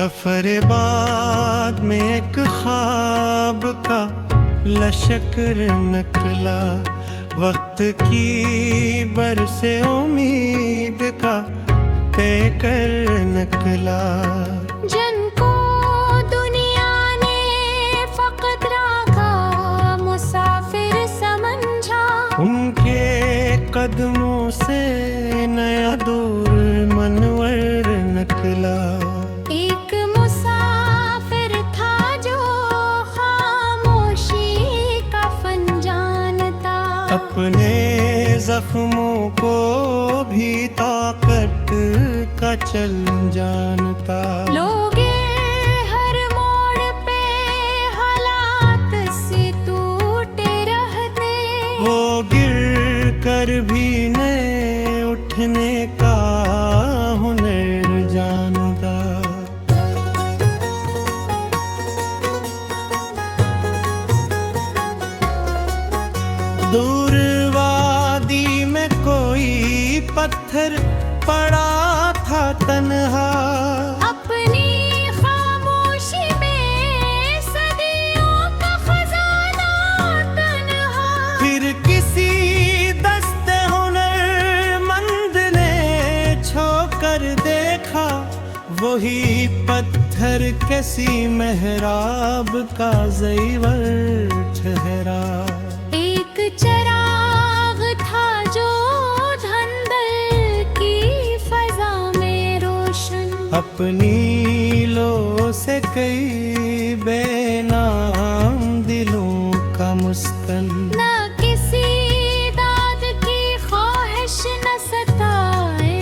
सफर बाद में एक ख्वाब का लश्कर निकला, वक्त की बरसे उम्मीद का तय कर निकला। जिनको दुनिया ने फकत राखा मुसाफिर समझा, उनके कदमों से नया दौर मनवर निकला। एक मुसाफिर था जो खामोशी का फन जानता, अपने जख्मों को भी ताकत का चल जानता। लोग हर मोड़ पे हालात से टूटे रहते, वो गिर कर भी नए उठने का हुनर जानता। दूर वादी में कोई पत्थर पड़ा था तन्हा, अपनी खामोशी में सदियों का खजाना तन्हा। फिर किसी दस्ते हुनरमंद ने छोकर देखा, वही पत्थर किसी मेहराब का ज़ेवर ठहरा। एक चराग था जो धंधल की फजा में रोशन, अपनी लो से कई बेनाम दिलों का मुस्कन। न किसी दाद की ख्वाहिश न सताए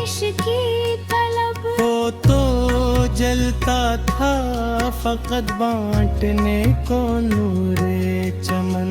इश्क की तलब, वो तो जलता था फकत बांटने को नूरे चमन।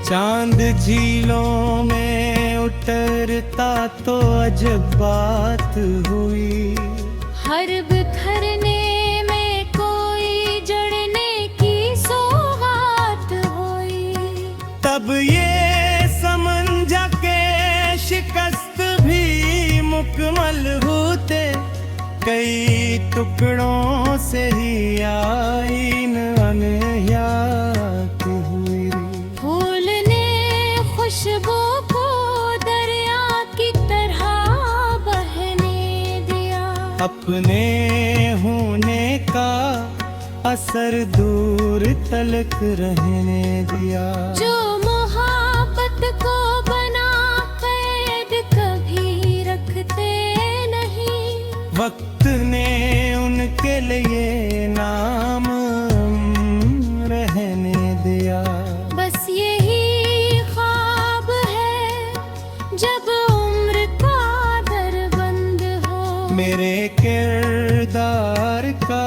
चांद झीलों में उतरता तो अजब बात हुई, हर बिखरने में कोई जड़ने की सौगात हुई। तब ये समझा के शिकस्त भी मुकम्मल होते, कई टुकड़ों से ही आईन अनहयात हुई। फूल ने खुशबू को दरिया की तरह बहने दिया, अपने होने का असर दूर तलक रहने दिया। जो मोहब्बत को बना कैद कभी रखते नहीं, वक्त ने उनके लिए नाम रहने दिया। बस यही ख्वाब है जब उम्र का दरबंद हो, मेरे किरदार का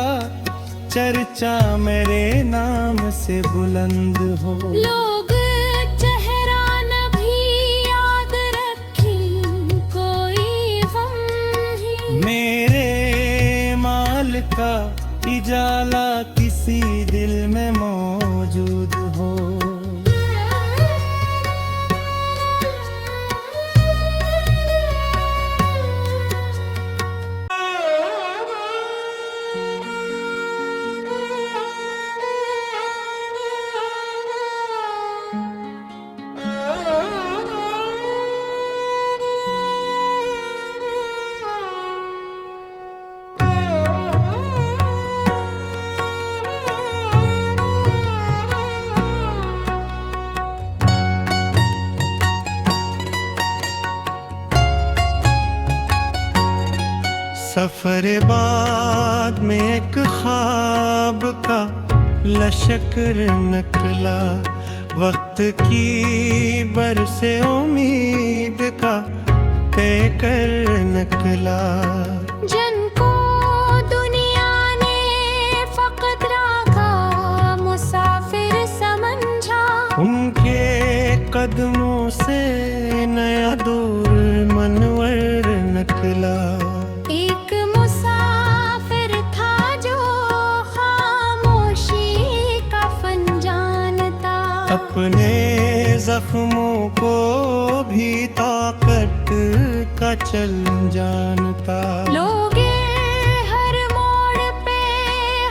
चर्चा मेरे नाम से बुलंद हो। लोग चेहरा न भी याद रखें कोई गम ही, मेरे माल का इजाला किसी दिल में मौजूद हो। सफर बाद में एक ख्वाब का लश्कर निकला, वक्त की बरसे उम्मीद का तय कर निकला। जिनको दुनिया ने फकत राखा मुसाफिर समझा, उनके कदमों से नया दौर मनवर निकला। एक मुसाफिर था जो खामोशी का फन जानता, अपने जख्मों को चल जानता। लोग हर मोड़ पे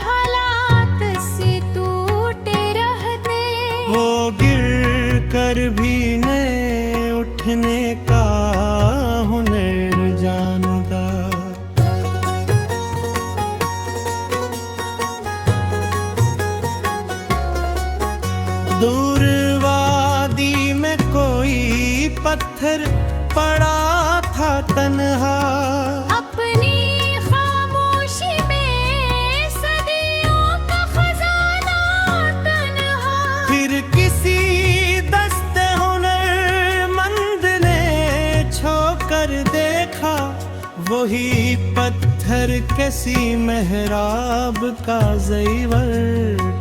हालात से टूटे रहते, वो गिर कर भी न उठने का हुनर जानता। दूर वादी में कोई पत्थर पड़ा था तन्हा, अपनी खामोशी में सदियों का खजाना तन्हा। फिर किसी दस्ते हुनरमंद ने छो कर देखा, वही पत्थर किसी मेहराब का ज़ेवर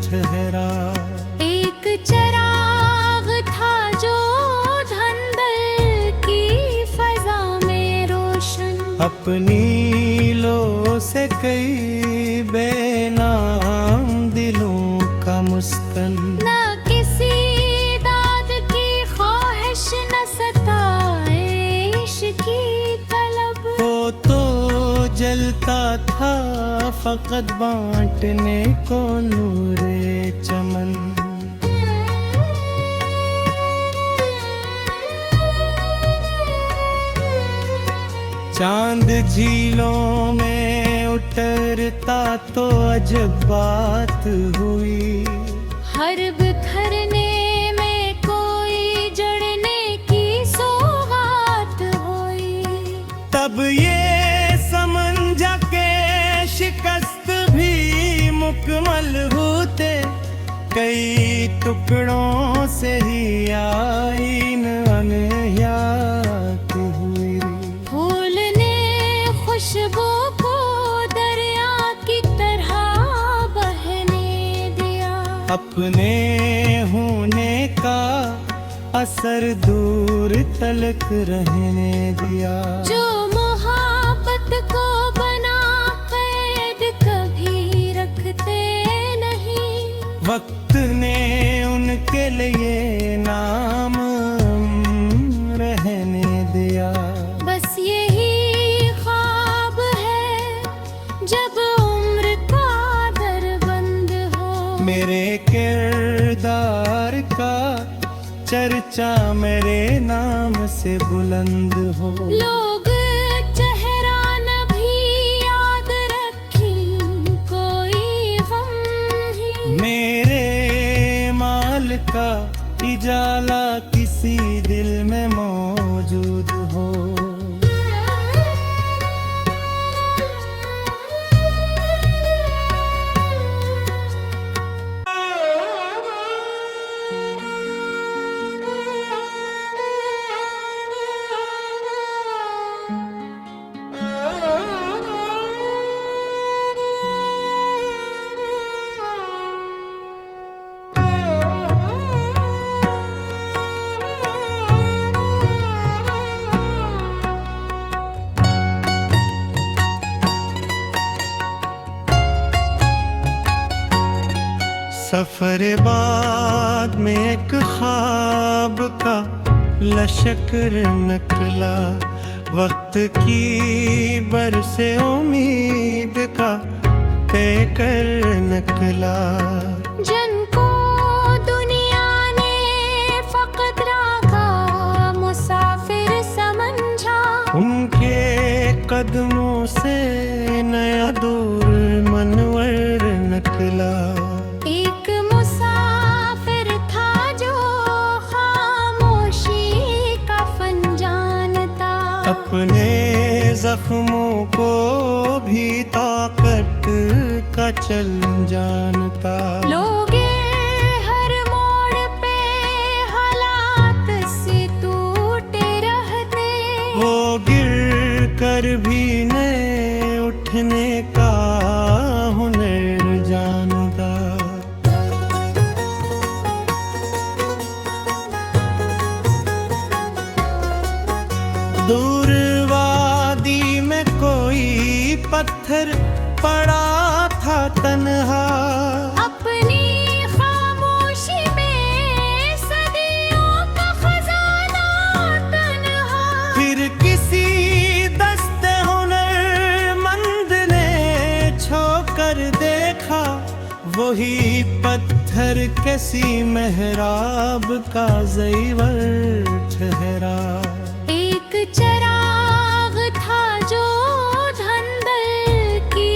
ठहरा। एक चिराग था जो धंधल की फजा में रोशन, अपनी लो से कई बेनाम दिलों का मुस्कन। न किसी दाद की ख्वाहिश न सताइश की तलब। वो तो जलता था फकत बांटने को नूरे चमन। चांद झीलों में उतरता तो अजब बात हुई, हर बिखरने में कोई जड़ने की सौगात हुई। तब ये समझा के शिकस्त भी मुकम्मल होते, कई टुकड़ों से ही आईन अनहयात हुई। फूल ने खुशबू को दरिया की तरह बहने दिया, अपने होने का असर दूर तलक रहने दिया। जो मोहब्बत को बना कैद कभी रखते नहीं, वक्त ने उनके लिए नाम रहने दिया। बस यही ख्वाब है जब उम्र का दरबंद हो। मेरे किरदार का चर्चा मेरे नाम से बुलंद हो। लोग चेहरा न भी याद रखें, कोई गम ही। मेरे माल का इजाला किसी दिल में मौजूद हो। सफर बाद में एक ख्वाब का लश्कर निकला, वक्त की बरसे उम्मीद का पेकर निकला। जिनको दुनिया ने फकत राखा मुसाफिर समझा, उनके कदमों से नया दौर मनवर निकला। एक मुसाफिर था जो खामोशी का फन जानता, अपने जख्मों को भी ताकत का चल जानता। लोग हर मोड़ पे हालात से टूटे रहते, वो गिर कर भी न उठने का हुनर जानता। दूर वादी में कोई पत्थर पड़ा था तन्हा, अपनी खामोशी में सदियों का खजाना तन्हा। फिर किसी वही पत्थर किसी मेहराब का ज़ेवर ठहरा। एक चराग था जो धंधल की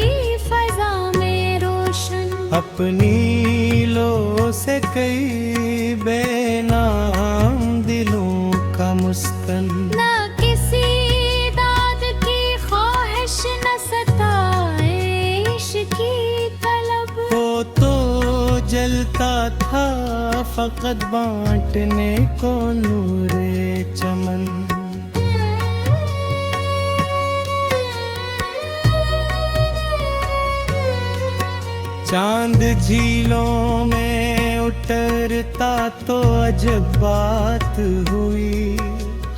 फजा में रोशन, अपनी लो से कई बेनाम दिलों का मुस्कन। न किसी दाद की ख्वाहिश न सताए इश्क की तलब। वो तो जलता था फकत बांटने को नूरे चमन। चांद झीलों में उतरता तो अजब बात हुई।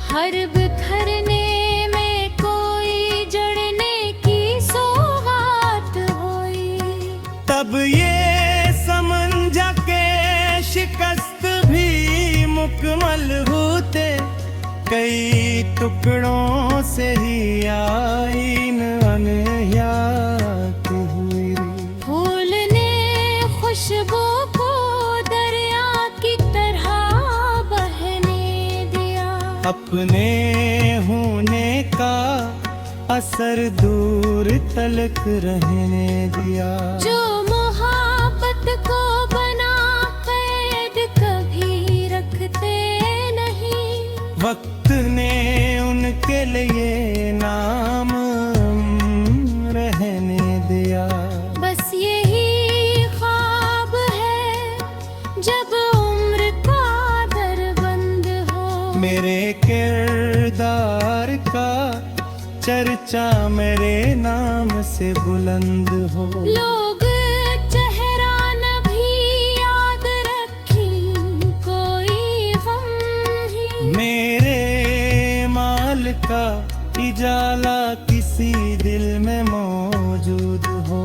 हर बिखरने में कोई जड़ने की सौगात हुई। तब ये समझा के शिकस्त भी मुकम्मल होते, कई टुकड़ों से ही आईन अनहयात हुई। फूल ने खुशबू को दरिया की तरह बहने दिया। अपने होने का असर दूर तलक रहने दिया। जो मोहब्बत को बना कैद कभी रखते नहीं, वक्त ने उनके लिए नाम रहने दिया। बस यही ख्वाब है जब उम्र का दरबंद हो। मेरे किरदार का चर्चा मेरे नाम से बुलंद हो। लोग चेहरा न भी याद रखें, कोई गम ही। मेरे माल का इजाला किसी दिल में मौजूद हो।